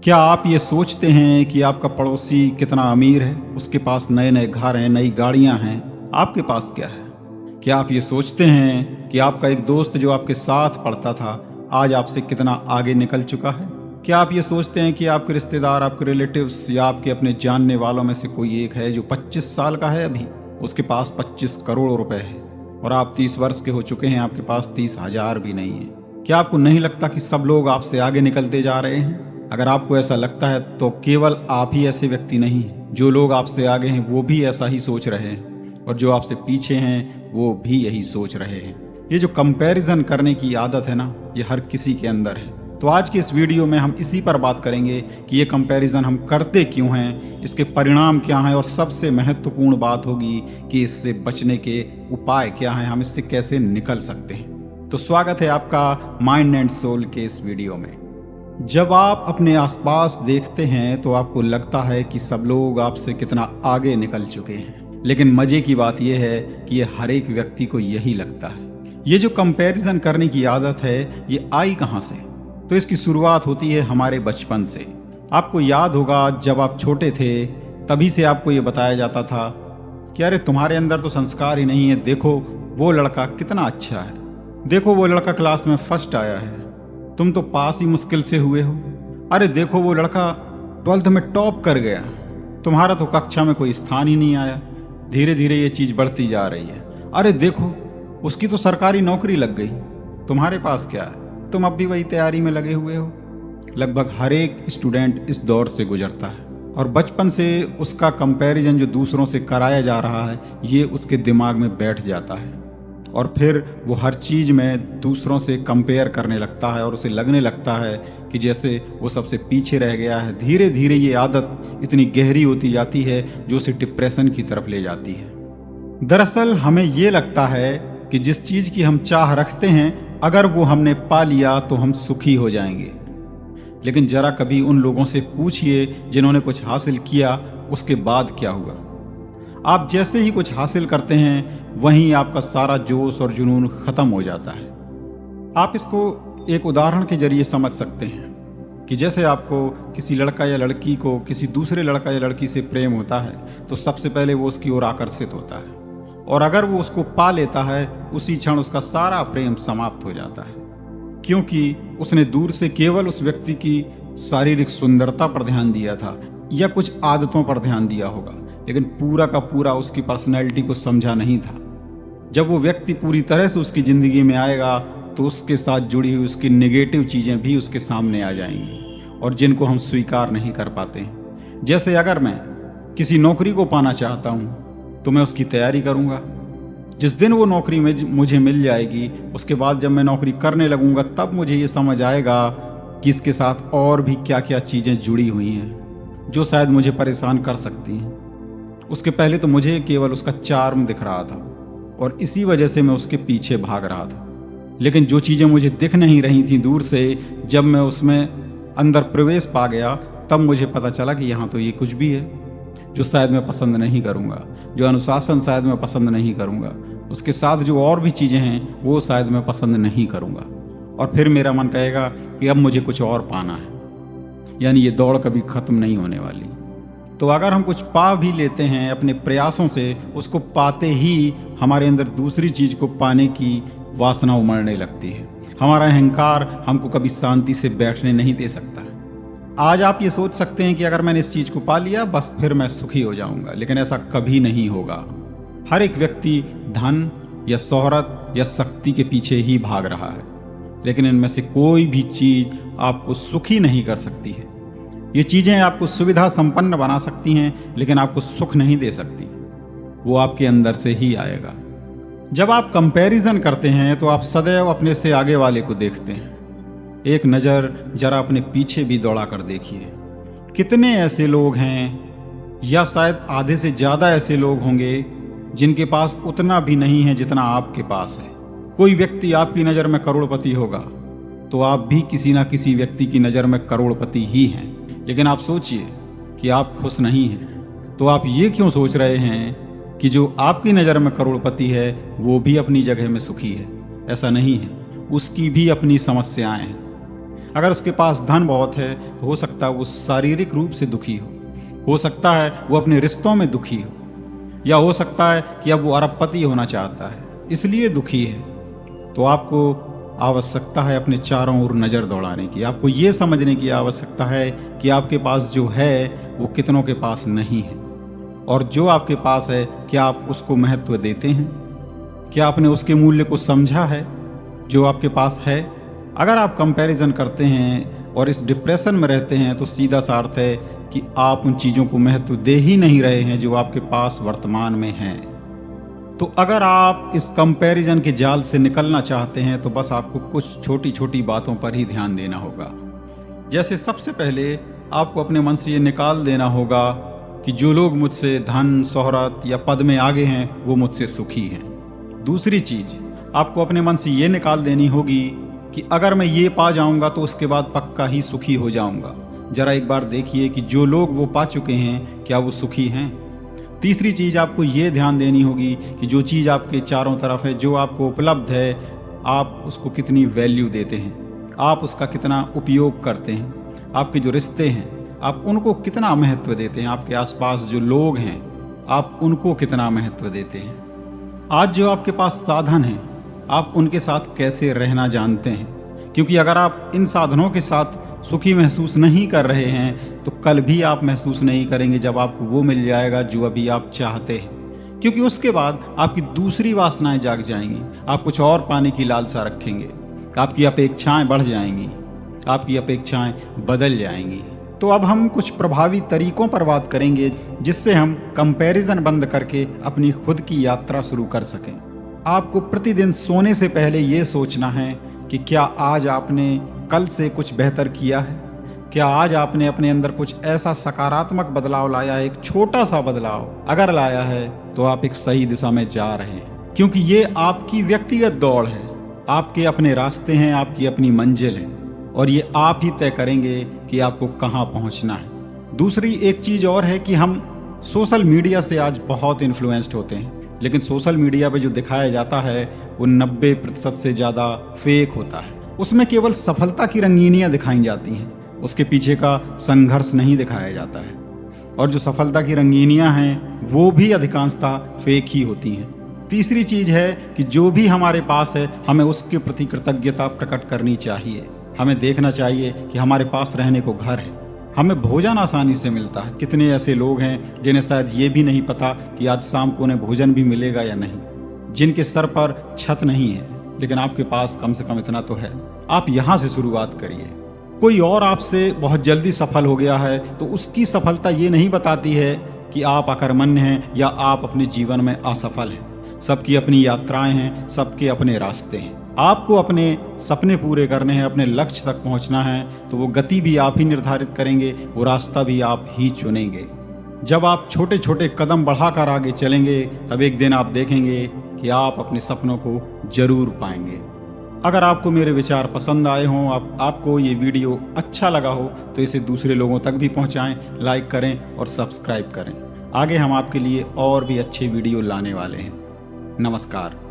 क्या आप ये सोचते हैं कि आपका पड़ोसी कितना अमीर है, उसके पास नए नए घर हैं, नई गाड़ियां हैं, आपके पास क्या है? क्या आप ये सोचते हैं कि आपका एक दोस्त जो आपके साथ पढ़ता था आज आपसे कितना आगे निकल चुका है? क्या आप ये सोचते हैं कि आपके रिश्तेदार, आपके रिलेटिव्स या आपके अपने जानने वालों में से कोई एक है जो 25 साल का है, अभी उसके पास 25 करोड़ रुपए है और आप 30 वर्ष के हो चुके हैं, आपके पास 30,000 भी नहीं है? क्या आपको नहीं लगता कि सब लोग आपसे आगे निकलते जा रहे हैं? अगर आपको ऐसा लगता है तो केवल आप ही ऐसे व्यक्ति नहीं हैं। जो लोग आपसे आगे हैं वो भी ऐसा ही सोच रहे हैं और जो आपसे पीछे हैं वो भी यही सोच रहे हैं। ये जो कंपैरिजन करने की आदत है ना, ये हर किसी के अंदर है। तो आज की इस वीडियो में हम इसी पर बात करेंगे कि ये कंपैरिजन हम करते क्यों हैं, इसके परिणाम क्या हैं और सबसे महत्वपूर्ण बात होगी कि इससे बचने के उपाय क्या हैं, हम इससे कैसे निकल सकते हैं। तो स्वागत है आपका माइंड एंड सोल के इस वीडियो में। जब आप अपने आसपास देखते हैं तो आपको लगता है कि सब लोग आपसे कितना आगे निकल चुके हैं, लेकिन मजे की बात यह है कि ये हर एक व्यक्ति को यही लगता है। ये जो कंपैरिजन करने की आदत है ये आई कहाँ से? तो इसकी शुरुआत होती है हमारे बचपन से। आपको याद होगा जब आप छोटे थे तभी से आपको ये बताया जाता था कि अरे तुम्हारे अंदर तो संस्कार ही नहीं है, देखो वो लड़का कितना अच्छा है, देखो वो लड़का क्लास में फर्स्ट आया है, तुम तो पास ही मुश्किल से हुए हो, अरे देखो वो लड़का 12th में टॉप कर गया, तुम्हारा तो कक्षा में कोई स्थान ही नहीं आया। धीरे धीरे ये चीज़ बढ़ती जा रही है। अरे देखो उसकी तो सरकारी नौकरी लग गई, तुम्हारे पास क्या है, तुम अब भी वही तैयारी में लगे हुए हो। लगभग हर एक स्टूडेंट इस दौर से गुजरता है और बचपन से उसका कंपैरिजन जो दूसरों से कराया जा रहा है ये उसके दिमाग में बैठ जाता है और फिर वो हर चीज़ में दूसरों से कंपेयर करने लगता है और उसे लगने लगता है कि जैसे वो सबसे पीछे रह गया है। धीरे धीरे ये आदत इतनी गहरी होती जाती है जो उसे डिप्रेशन की तरफ ले जाती है। दरअसल हमें ये लगता है कि जिस चीज़ की हम चाह रखते हैं अगर वो हमने पा लिया तो हम सुखी हो जाएंगे। लेकिन जरा कभी उन लोगों से पूछिए जिन्होंने कुछ हासिल किया, उसके बाद क्या हुआ। आप जैसे ही कुछ हासिल करते हैं वहीं आपका सारा जोश और जुनून खत्म हो जाता है। आप इसको एक उदाहरण के जरिए समझ सकते हैं कि जैसे आपको किसी लड़का या लड़की को किसी दूसरे लड़का या लड़की से प्रेम होता है तो सबसे पहले वो उसकी ओर आकर्षित होता है और अगर वो उसको पा लेता है उसी क्षण उसका सारा प्रेम समाप्त हो जाता है, क्योंकि उसने दूर से केवल उस व्यक्ति की शारीरिक सुंदरता पर ध्यान दिया था या कुछ आदतों पर ध्यान दिया होगा, लेकिन पूरा का पूरा उसकी पर्सनैलिटी को समझा नहीं था। जब वो व्यक्ति पूरी तरह से उसकी ज़िंदगी में आएगा तो उसके साथ जुड़ी हुई उसकी नेगेटिव चीज़ें भी उसके सामने आ जाएंगी और जिनको हम स्वीकार नहीं कर पाते हैं। जैसे अगर मैं किसी नौकरी को पाना चाहता हूँ तो मैं उसकी तैयारी करूँगा। जिस दिन वो नौकरी में मुझे मिल जाएगी उसके बाद जब मैं नौकरी करने लगूँगा तब मुझे ये समझ आएगा कि इसके साथ और भी क्या क्या चीज़ें जुड़ी हुई हैं जो शायद मुझे परेशान कर सकती हैं। उसके पहले तो मुझे केवल उसका चार्म दिख रहा था और इसी वजह से मैं उसके पीछे भाग रहा था, लेकिन जो चीज़ें मुझे दिख नहीं रही थी दूर से, जब मैं उसमें अंदर प्रवेश पा गया तब मुझे पता चला कि यहाँ तो ये कुछ भी है जो शायद मैं पसंद नहीं करूँगा, जो अनुशासन शायद मैं पसंद नहीं करूँगा, उसके साथ जो और भी चीज़ें हैं वो शायद मैं पसंद नहीं करूँगा और फिर मेरा मन कहेगा कि अब मुझे कुछ और पाना है। यानी ये दौड़ कभी ख़त्म नहीं होने वाली। तो अगर हम कुछ पा भी लेते हैं अपने प्रयासों से, उसको पाते ही हमारे अंदर दूसरी चीज़ को पाने की वासना उमड़ने लगती है। हमारा अहंकार हमको कभी शांति से बैठने नहीं दे सकता। आज आप ये सोच सकते हैं कि अगर मैंने इस चीज़ को पा लिया बस फिर मैं सुखी हो जाऊंगा, लेकिन ऐसा कभी नहीं होगा। हर एक व्यक्ति धन या शोहरत या शक्ति के पीछे ही भाग रहा है, लेकिन इनमें से कोई भी चीज़ आपको सुखी नहीं कर सकती है। ये चीज़ें आपको सुविधा संपन्न बना सकती हैं लेकिन आपको सुख नहीं दे सकती, वो आपके अंदर से ही आएगा। जब आप कंपैरिजन करते हैं तो आप सदैव अपने से आगे वाले को देखते हैं। एक नज़र जरा अपने पीछे भी दौड़ा कर देखिए, कितने ऐसे लोग हैं या शायद आधे से ज़्यादा ऐसे लोग होंगे जिनके पास उतना भी नहीं है जितना आपके पास है। कोई व्यक्ति आपकी नज़र में करोड़पति होगा तो आप भी किसी ना किसी व्यक्ति की नज़र में करोड़पति ही हैं, लेकिन आप सोचिए कि आप खुश नहीं हैं। तो आप ये क्यों सोच रहे हैं कि जो आपकी नज़र में करोड़पति है वो भी अपनी जगह में सुखी है? ऐसा नहीं है, उसकी भी अपनी समस्याएं हैं। अगर उसके पास धन बहुत है तो हो सकता है वो शारीरिक रूप से दुखी हो सकता है वो अपने रिश्तों में दुखी हो, या हो सकता है कि अब वो अरबपति होना चाहता है इसलिए दुखी है। तो आपको आवश्यकता है अपने चारों ओर नज़र दौड़ाने की। आपको ये समझने की आवश्यकता है कि आपके पास जो है वो कितनों के पास नहीं है, और जो आपके पास है क्या आप उसको महत्व देते हैं? क्या आपने उसके मूल्य को समझा है जो आपके पास है? अगर आप कंपैरिजन करते हैं और इस डिप्रेशन में रहते हैं तो सीधा सा अर्थ है कि आप उन चीज़ों को महत्व दे ही नहीं रहे हैं जो आपके पास वर्तमान में हैं। तो अगर आप इस कंपैरिजन के जाल से निकलना चाहते हैं तो बस आपको कुछ छोटी छोटी बातों पर ही ध्यान देना होगा। जैसे सबसे पहले आपको अपने मन से ये निकाल देना होगा कि जो लोग मुझसे धन, शोहरत या पद में आगे हैं वो मुझसे सुखी हैं। दूसरी चीज़ आपको अपने मन से ये निकाल देनी होगी कि अगर मैं ये पा जाऊंगा तो उसके बाद पक्का ही सुखी हो जाऊंगा। जरा एक बार देखिए कि जो लोग वो पा चुके हैं क्या वो सुखी हैं। तीसरी चीज़ आपको ये ध्यान देनी होगी कि जो चीज़ आपके चारों तरफ है, जो आपको उपलब्ध है, आप उसको कितनी वैल्यू देते हैं, आप उसका कितना उपयोग करते हैं। आपके जो रिश्ते हैं आप उनको कितना महत्व देते हैं, आपके आसपास जो लोग हैं आप उनको कितना महत्व देते हैं। आज जो आपके पास साधन हैं आप उनके साथ कैसे रहना जानते हैं, क्योंकि अगर आप इन साधनों के साथ सुखी महसूस नहीं कर रहे हैं तो कल भी आप महसूस नहीं करेंगे जब आपको वो मिल जाएगा जो अभी आप चाहते हैं, क्योंकि उसके बाद आपकी दूसरी वासनाएं जाग जाएंगी, आप कुछ और पाने की लालसा रखेंगे, आपकी अपेक्षाएं बढ़ जाएंगी, आपकी अपेक्षाएं बदल जाएंगी। तो अब हम कुछ प्रभावी तरीकों पर बात करेंगे जिससे हम कंपैरिजन बंद करके अपनी खुद की यात्रा शुरू कर सकें। आपको प्रतिदिन सोने से पहले ये सोचना है कि क्या आज आपने कल से कुछ बेहतर किया है, क्या आज आपने अपने अंदर कुछ ऐसा सकारात्मक बदलाव लाया है। एक छोटा सा बदलाव अगर लाया है तो आप एक सही दिशा में जा रहे हैं, क्योंकि ये आपकी व्यक्तिगत दौड़ है, आपके अपने रास्ते हैं, आपकी अपनी मंजिल है, और ये आप ही तय करेंगे कि आपको कहाँ पहुँचना है। दूसरी एक चीज़ और है कि हम सोशल मीडिया से आज बहुत इन्फ्लुएंस्ड होते हैं, लेकिन सोशल मीडिया पे जो दिखाया जाता है वो 90% से ज़्यादा फेक होता है। उसमें केवल सफलता की रंगीनियाँ दिखाई जाती हैं, उसके पीछे का संघर्ष नहीं दिखाया जाता है, और जो सफलता की रंगीनियाँ हैं वो भी अधिकांशतः फेक ही होती हैं। तीसरी चीज़ है कि जो भी हमारे पास है हमें उसके प्रति कृतज्ञता प्रकट करनी चाहिए। हमें देखना चाहिए कि हमारे पास रहने को घर है, हमें भोजन आसानी से मिलता है। कितने ऐसे लोग हैं जिन्हें शायद ये भी नहीं पता कि आज शाम को उन्हें भोजन भी मिलेगा या नहीं, जिनके सर पर छत नहीं है, लेकिन आपके पास कम से कम इतना तो है। आप यहाँ से शुरुआत करिए। कोई और आपसे बहुत जल्दी सफल हो गया है तो उसकी सफलता ये नहीं बताती है कि आप अकर्मण्य हैं या आप अपने जीवन में असफल हैं। सबकी अपनी यात्राएं हैं, सबके अपने रास्ते हैं। आपको अपने सपने पूरे करने हैं, अपने लक्ष्य तक पहुंचना है, तो वो गति भी आप ही निर्धारित करेंगे, वो रास्ता भी आप ही चुनेंगे। जब आप छोटे छोटे कदम बढ़ाकर आगे चलेंगे तब एक दिन आप देखेंगे कि आप अपने सपनों को जरूर पाएंगे। अगर आपको मेरे विचार पसंद आए हों, आपको ये वीडियो अच्छा लगा हो तो इसे दूसरे लोगों तक भी पहुंचाएं, लाइक करें और सब्सक्राइब करें। आगे हम आपके लिए और भी अच्छे वीडियो लाने वाले हैं। नमस्कार।